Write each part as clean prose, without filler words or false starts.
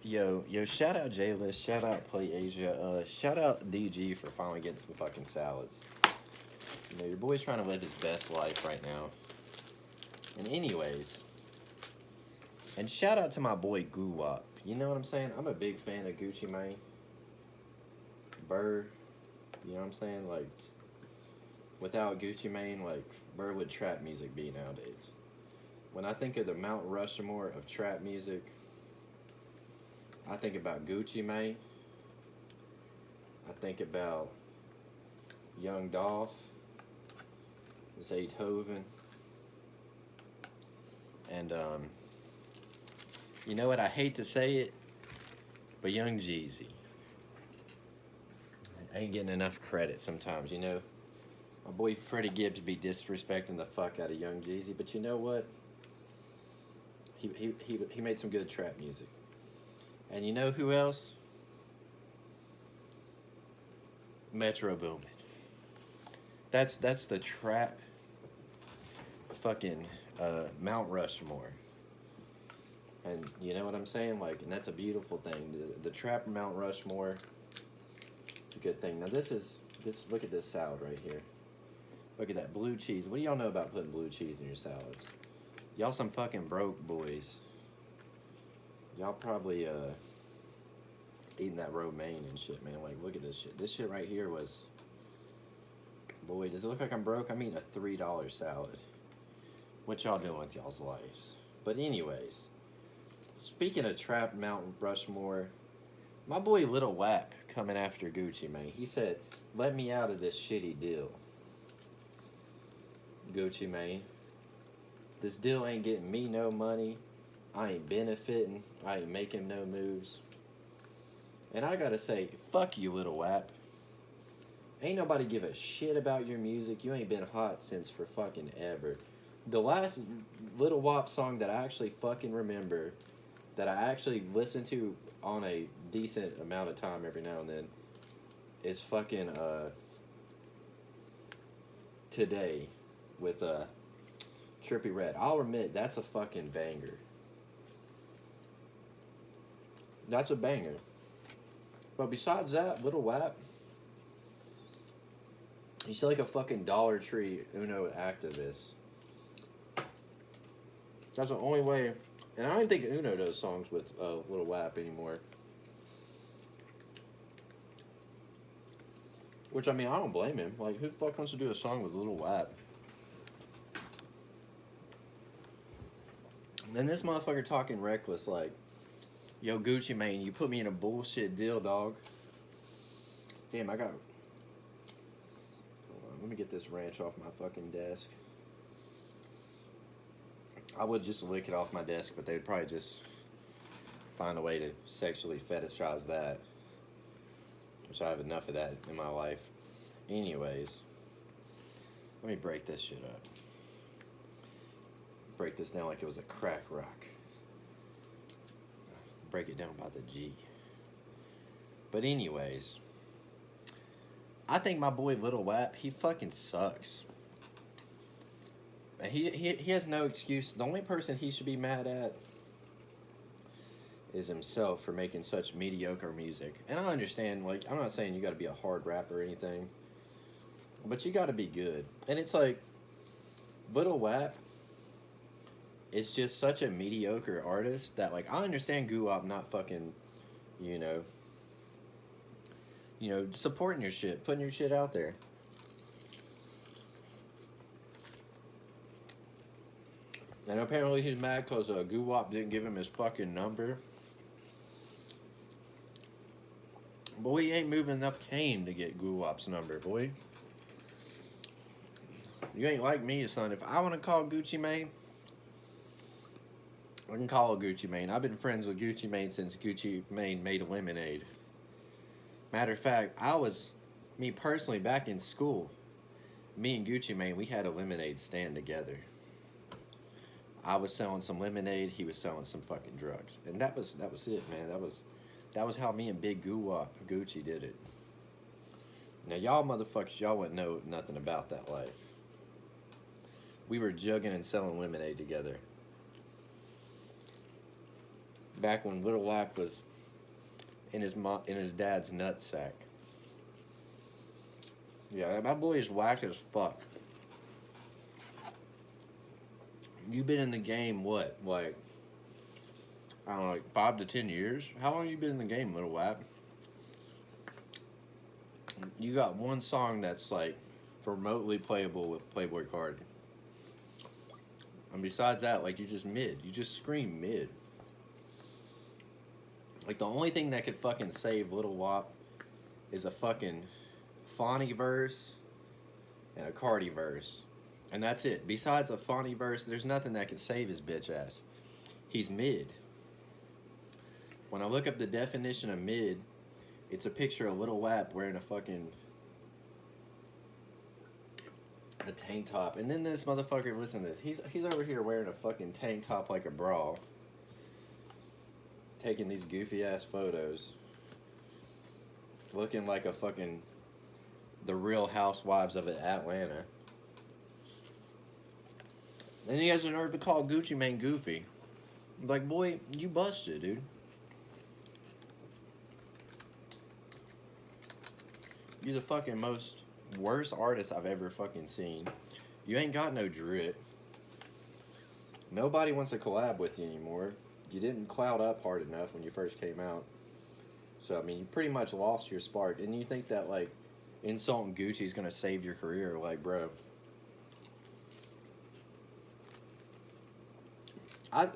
Yo, shout out J-List, shout out Play Asia, shout out DG for finally getting some fucking salads. Your boy's trying to live his best life right now. And anyways, and shout out to my boy Guwop. You know what I'm saying? I'm a big fan of Gucci Mane. Burr, you know what I'm saying? Like, without Gucci Mane, like, where would trap music be nowadays? When I think of the Mount Rushmore of trap music, I think about Gucci Mane. I think about Young Dolph, Zaytoven, and you know what? I hate to say it, but Young Jeezy. I ain't getting enough credit sometimes, you know. My boy Freddie Gibbs be disrespecting the fuck out of Young Jeezy, but you know what? He made some good trap music. And you know who else? Metro Boomin. That's the trap fucking Mount Rushmore. And you know what I'm saying? Like, and that's a beautiful thing. The trap Mount Rushmore, it's a good thing. Now this. Look at this salad right here. Look at that blue cheese. What do y'all know about putting blue cheese in your salads? Y'all some fucking broke boys. Y'all probably eating that romaine and shit, man. Like, look at this shit. This shit right here was, boy, does it look like I'm broke? I'm eating a $3 salad. What y'all doing with y'all's lives? But anyways, speaking of trap Mount Rushmore, my boy Little Wap coming after Gucci, man. He said, "Let me out of this shitty deal, Gucci, man. This deal ain't getting me no money. I ain't benefiting. I ain't making no moves." And I gotta say, fuck you, Little Wap. Ain't nobody give a shit about your music. You ain't been hot since for fucking ever. The last Little Wap song that I actually fucking remember, that I actually listen to on a decent amount of time every now and then, is fucking Today with Trippie Redd. I'll admit, that's a fucking banger. That's a banger. But besides that, Little Wap, he's like a fucking Dollar Tree Uno activist. That's the only way. And I don't think Uno does songs with Little Wap anymore. Which, I mean, I don't blame him. Like, who the fuck wants to do a song with Little Wap? And this motherfucker talking reckless, like, "Yo, Gucci Mane, you put me in a bullshit deal, dog." Damn, I got... Hold on, let me get this ranch off my fucking desk. I would just lick it off my desk, but they'd probably just find a way to sexually fetishize that. Which I have enough of that in my life. Anyways, let me break this shit up. Break this down like it was a crack rock. Break it down by the G. But anyways, I think my boy Little Wap, he fucking sucks. And he has no excuse. The only person he should be mad at is himself for making such mediocre music. And I understand, like, I'm not saying you gotta be a hard rapper or anything, but you gotta be good. And it's like, Little Wap is just such a mediocre artist that, like, I understand Guwop not fucking, you know, supporting your shit, putting your shit out there. And apparently he's mad because Guwop didn't give him his fucking number. Boy, he ain't moving enough cane to get Guwop's number, boy. You ain't like me, son. If I want to call Gucci Mane, I can call Gucci Mane. I've been friends with Gucci Mane since Gucci Mane made lemonade. Matter of fact, me personally, back in school, me and Gucci Mane, we had a lemonade stand together. I was selling some lemonade, he was selling some fucking drugs. And that was it, man. That was how me and Big Gucci did it. Now, y'all motherfuckers, y'all wouldn't know nothing about that life. We were jugging and selling lemonade together. Back when Little Wap was in his dad's nutsack. Yeah, that boy is whack as fuck. You've been in the game, what, like, I don't know, like 5 to 10 years? How long have you been in the game, little whack? You got one song that's, like, remotely playable with Playboy Card. And besides that, like, you just mid. You just scream mid. Like, the only thing that could fucking save Little Wop is a fucking Fonny verse and a Cardi verse. And that's it. Besides a Fonny verse, there's nothing that can save his bitch ass. He's mid. When I look up the definition of mid, it's a picture of Little Wap wearing a fucking a tank top. And then this motherfucker, listen to this. He's over here wearing a fucking tank top like a bra. Taking these goofy ass photos. Looking like a fucking the Real Housewives of Atlanta. And he has the nerve to call Gucci Mane goofy. Like, boy, you busted, dude. You're the fucking most worst artist I've ever fucking seen. You ain't got no drip. Nobody wants to collab with you anymore. You didn't cloud up hard enough when you first came out. So, I mean, you pretty much lost your spark. And you think that, like, insulting Gucci is going to save your career. Like, bro.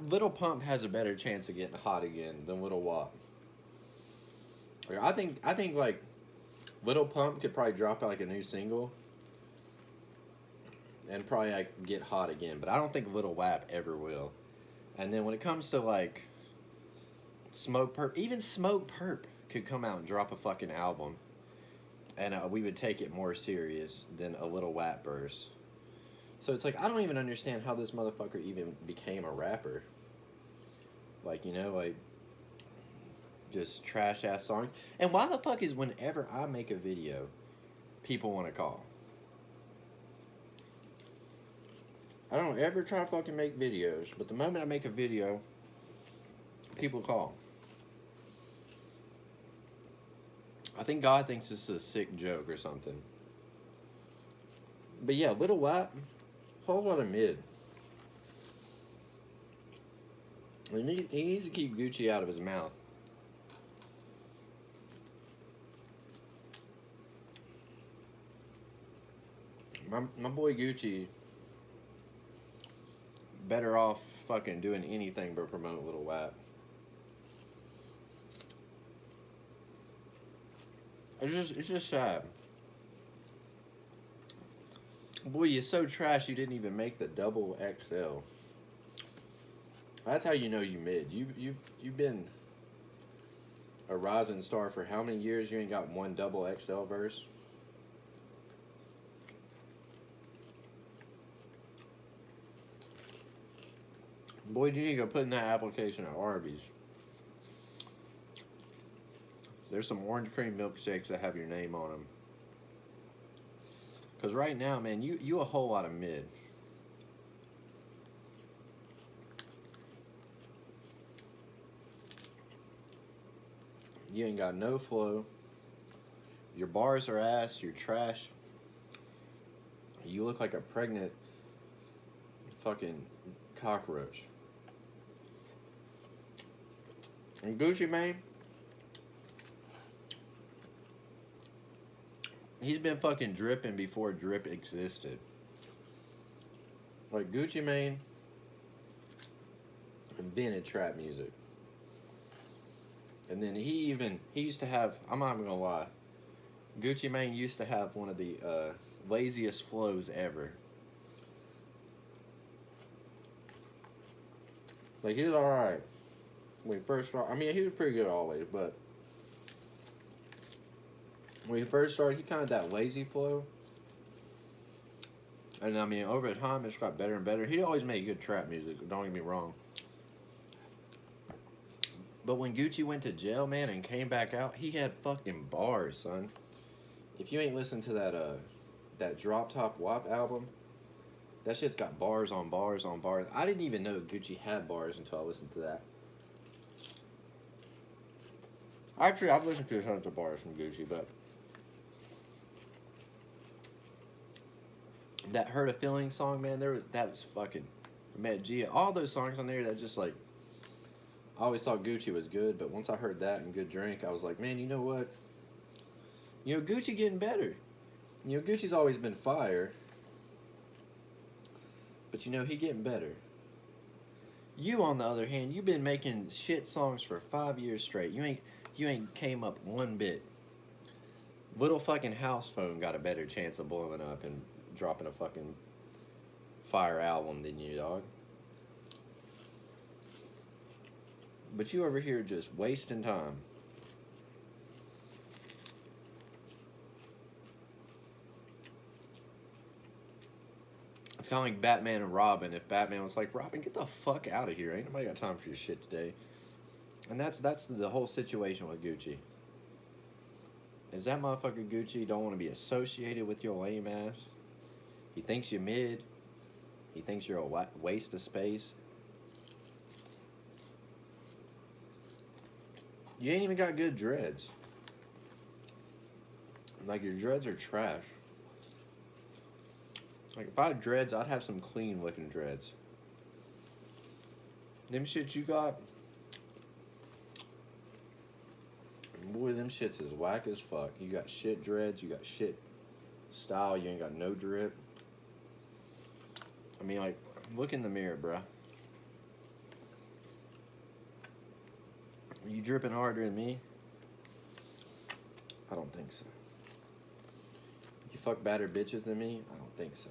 Little Pump has a better chance of getting hot again than Little Wop. Like, I think, like, Little Pump could probably drop out, like, a new single. And probably, like, get hot again. But I don't think Little Wap ever will. And then when it comes to, like, Smoke Perp, even Smoke Perp could come out and drop a fucking album. And we would take it more serious than a Little Wap verse. So it's like, I don't even understand how this motherfucker even became a rapper. Like, you know, like, just trash-ass songs. And why the fuck is whenever I make a video, people want to call? I don't ever try to fucking make videos, but the moment I make a video, people call. I think God thinks this is a sick joke or something. But yeah, Little Wap, whole lot of mid. He needs to keep Gucci out of his mouth. My boy Gucci better off fucking doing anything but promote Little Wap. It's just sad. Boy, you're so trash you didn't even make the double XL. That's how you know you mid. You've been a rising star for how many years? You ain't got one double XL verse. Boy, you need to go put in that application at Arby's. There's some orange cream milkshakes that have your name on them. Because right now, man, you a whole lot of mid. You ain't got no flow. Your bars are ass. You're trash. You look like a pregnant fucking cockroach. And Gucci Mane, he's been fucking dripping before drip existed. Like, Gucci Mane invented trap music. And then he used to have, I'm not even gonna lie, Gucci Mane used to have one of the laziest flows ever. Like, he was alright when he first started. I mean, he was pretty good always, but when he first started, he kind of that lazy flow. And I mean, over time, it's got better and better. He always made good trap music, don't get me wrong. But when Gucci went to jail, man, and came back out, he had fucking bars, son. If you ain't listened to that Drop Top WAP album, that shit's got bars on bars on bars. I didn't even know Gucci had bars until I listened to that. Actually, I've listened to tons of bars from Gucci, but that Hurt a Feeling song, man, that was fucking Met Gia. All those songs on there that just like I always thought Gucci was good, but once I heard that and Good Drink, I was like, man, you know what? You know, Gucci getting better. You know, Gucci's always been fire, but you know, he getting better. You, on the other hand, you've been making shit songs for 5 years straight. You ain't came up one bit. Little fucking house phone got a better chance of blowing up and dropping a fucking fire album than you, dog. But you over here just wasting time. It's kind of like Batman and Robin. If Batman was like, Robin, get the fuck out of here. Ain't nobody got time for your shit today. And that's the whole situation with Gucci. Is that motherfucker Gucci don't want to be associated with your lame ass. He thinks you're mid. He thinks you're a waste of space. You ain't even got good dreads. Like, your dreads are trash. Like, if I had dreads, I'd have some clean looking dreads. Them shits you got, boy, them shits is whack as fuck. You got shit dreads, you got shit style, you ain't got no drip. I mean, like, look in the mirror, bruh. Are you dripping harder than me? I don't think so. You fuck badder bitches than me? I don't think so.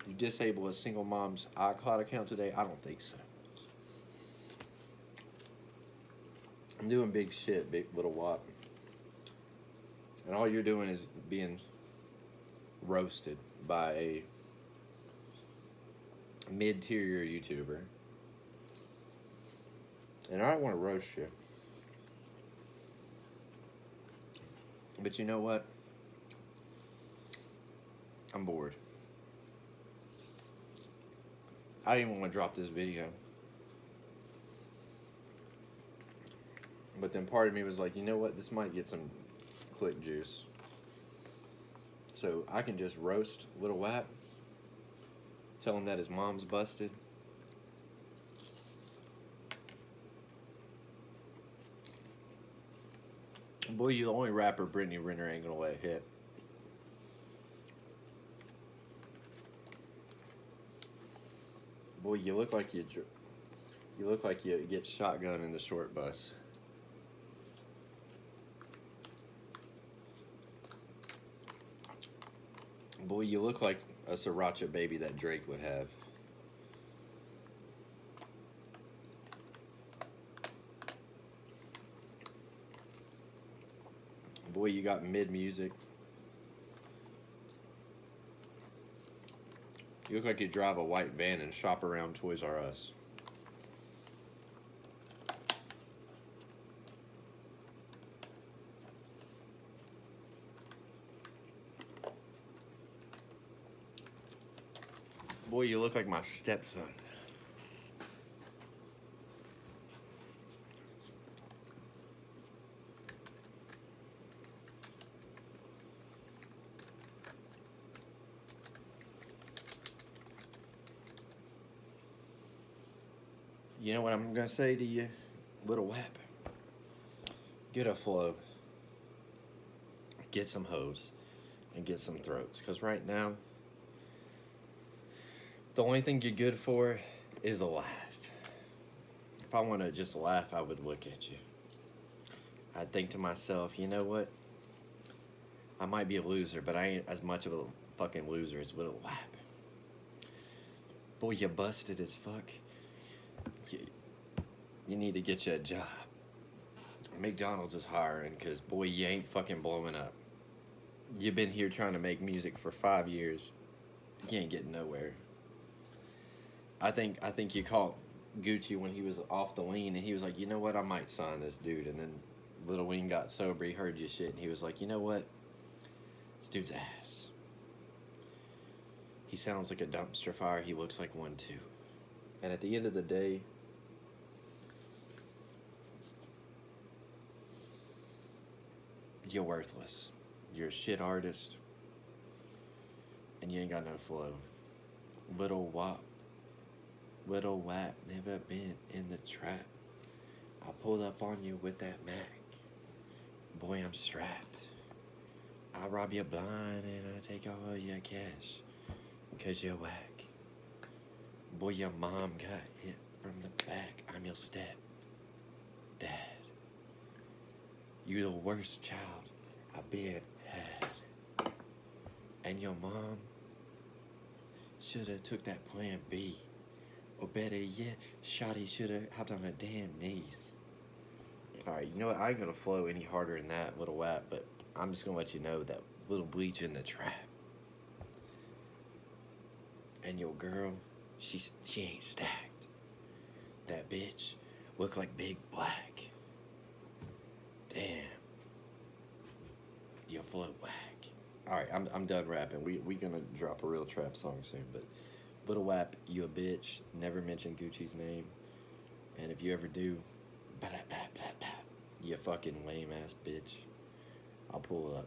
You disable a single mom's iCloud account today? I don't think so. I'm doing big shit, big little wop. And all you're doing is being roasted by a mid-tier YouTuber. And I don't want to roast you. But you know what? I'm bored. I didn't even want to drop this video. But then part of me was like, you know what? This might get some click juice. So I can just roast Little Wap. Tell him that his mom's busted. Boy, you the only rapper Brittany Renner ain't gonna let hit. Boy, you look like you get shotgun in the short bus. Boy, you look like a sriracha baby that Drake would have. Boy, you got mid music. You look like you drive a white van and shop around Toys R Us. Boy, you look like my stepson. You know what I'm gonna say to you, Little Wap? Get a flow. Get some hoes. And get some throats. Because right now, the only thing you're good for is a laugh. If I want to just laugh, I would look at you. I'd think to myself, you know what? I might be a loser, but I ain't as much of a fucking loser as Little Wap. Boy, you busted as fuck. You need to get you a job. McDonald's is hiring because, boy, you ain't fucking blowing up. You've been here trying to make music for 5 years. You ain't getting nowhere. I think you caught Gucci when he was off the lean, and he was like, you know what, I might sign this dude. And then Lil Wayne got sober, he heard your shit, and he was like, you know what, this dude's ass. He sounds like a dumpster fire, he looks like one too. And at the end of the day, you're worthless. You're a shit artist, and you ain't got no flow. Little wop, little wap, never been in the trap. I pulled up on you with that Mac. Boy, I'm strapped. I rob you blind and I take all your cash. Cause you're whack. Boy, your mom got hit from the back. I'm your step dad. You the worst child I've been had. And your mom shoulda took that plan B. Or better yet, Shotty shoulda hopped on her damn knees. Alright, you know what? I ain't gonna flow any harder than that, little wap, but I'm just gonna let you know that little bleach in the trap. And your girl, she ain't stacked. That bitch look like Big Black. Damn. Your flow whack. Alright, I'm done rapping. We gonna drop a real trap song soon, but little wap, you a bitch. Never mention Gucci's name. And if you ever do, you fucking lame ass bitch. I'll pull up.